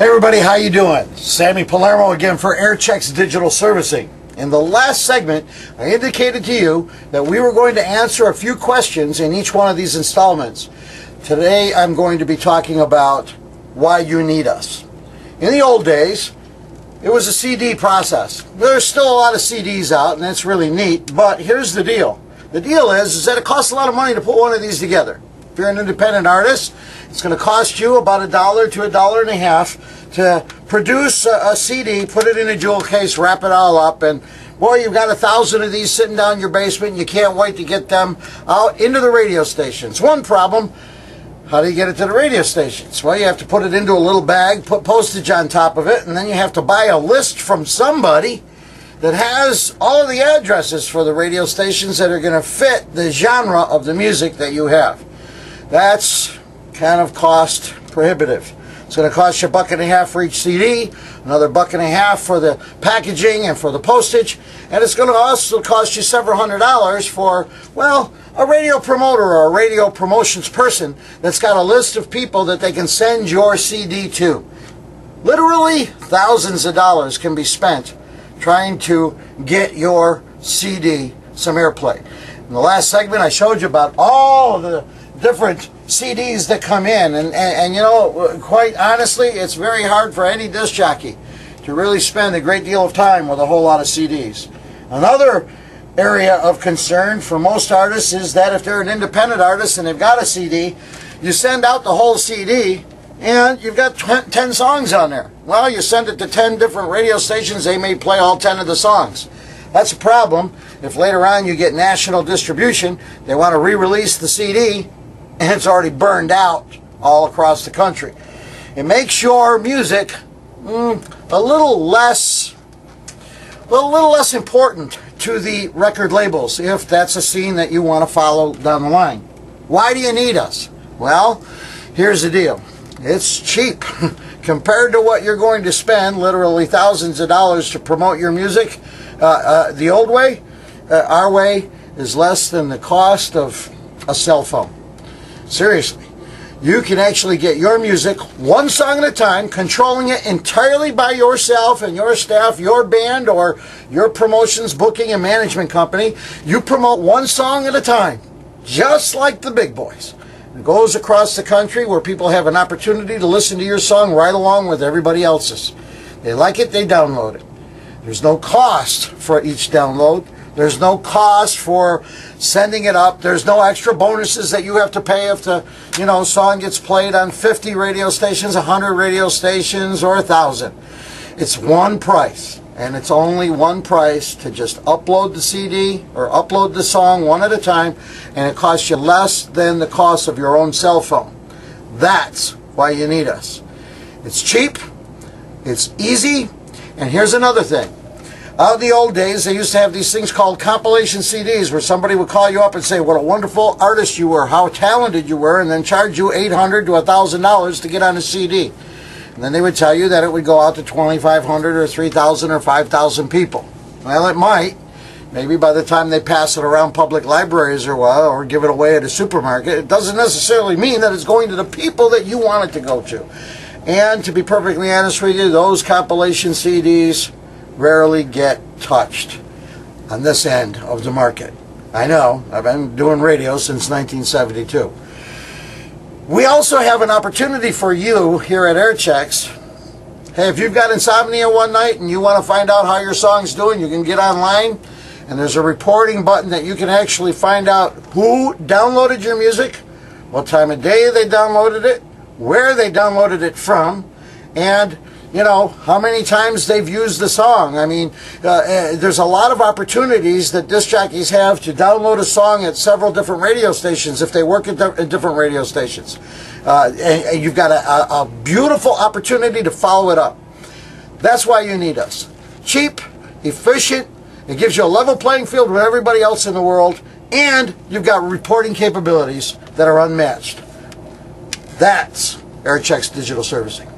Hey everybody, how you doing? Sammy Palermo again for HeirChex Digital Servicing. In the last segment, I indicated to you that we were going to answer a few questions in each one of these installments. Today I'm going to be talking about why you need us. In the old days, it was a CD process. There's still a lot of CDs out, and that's really neat, but here's the deal. The deal is that it costs a lot of money to put one of these together. If you're an independent artist, it's going to cost you about $1 to $1.50 to produce a CD, put it in a jewel case, wrap it all up, and boy, you've got 1,000 of these sitting down in your basement, and you can't wait to get them out into the radio stations. One problem, how do you get it to the radio stations? Well, you have to put it into a little bag, put postage on top of it, and then you have to buy a list from somebody that has all of the addresses for the radio stations that are going to fit the genre of the music that you have. That's kind of cost prohibitive. It's going to cost you $1.50 for each CD, another $1.50 for the packaging and for the postage, and it's going to also cost you several $100s for, well, a radio promoter or a radio promotions person that's got a list of people that they can send your CD to. Literally thousands of dollars can be spent trying to get your CD some airplay. In the last segment I showed you about all of the different CDs that come in, and you know, quite honestly, it's very hard for any disc jockey to really spend a great deal of time with a whole lot of CDs. Another area of concern for most artists is that if they're an independent artist and they've got a CD, you send out the whole CD and you've got 10 songs on there. Well, you send it to 10 different radio stations, they may play all 10 of the songs. That's a problem if later on you get national distribution, they want to re-release the CD, and it's already burned out all across the country. It makes your music a little less important to the record labels if that's a scene that you want to follow down the line. Why do you need us? Well, here's the deal. It's cheap compared to what you're going to spend, literally thousands of dollars to promote your music. The old way, our way, is less than the cost of a cell phone. Seriously, you can actually get your music one song at a time, controlling it entirely by yourself and your staff, your band, or your promotions, booking, and management company. You promote one song at a time, just like the big boys. It goes across the country where people have an opportunity to listen to your song right along with everybody else's. They like it, they download it. There's no cost for each download. There's no cost for sending it up. There's no extra bonuses that you have to pay if the song gets played on 50 radio stations, 100 radio stations, or 1,000. It's one price, and it's only one price to just upload the CD or upload the song one at a time, and it costs you less than the cost of your own cell phone. That's why you need us. It's cheap, it's easy, and here's another thing. Out of the old days, they used to have these things called compilation CDs where somebody would call you up and say what a wonderful artist you were, how talented you were, and then charge you $800 to $1,000 to get on a CD. And then they would tell you that it would go out to 2,500 or 3,000 or 5,000 people. Well, it might. Maybe by the time they pass it around public libraries or give it away at a supermarket, it doesn't necessarily mean that it's going to the people that you want it to go to. And to be perfectly honest with you, those compilation CDs rarely get touched on this end of the market. I know, I've been doing radio since 1972. We also have an opportunity for you here at HeirChex. Hey, if you've got insomnia one night and you want to find out how your song's doing, you can get online and there's a reporting button that you can actually find out who downloaded your music, what time of day they downloaded it, where they downloaded it from, and how many times they've used the song. I mean, there's a lot of opportunities that disc jockeys have to download a song at several different radio stations if they work at different radio stations. And you've got a beautiful opportunity to follow it up. That's why you need us. Cheap, efficient, it gives you a level playing field with everybody else in the world, and you've got reporting capabilities that are unmatched. That's HeirChex Digital Servicing.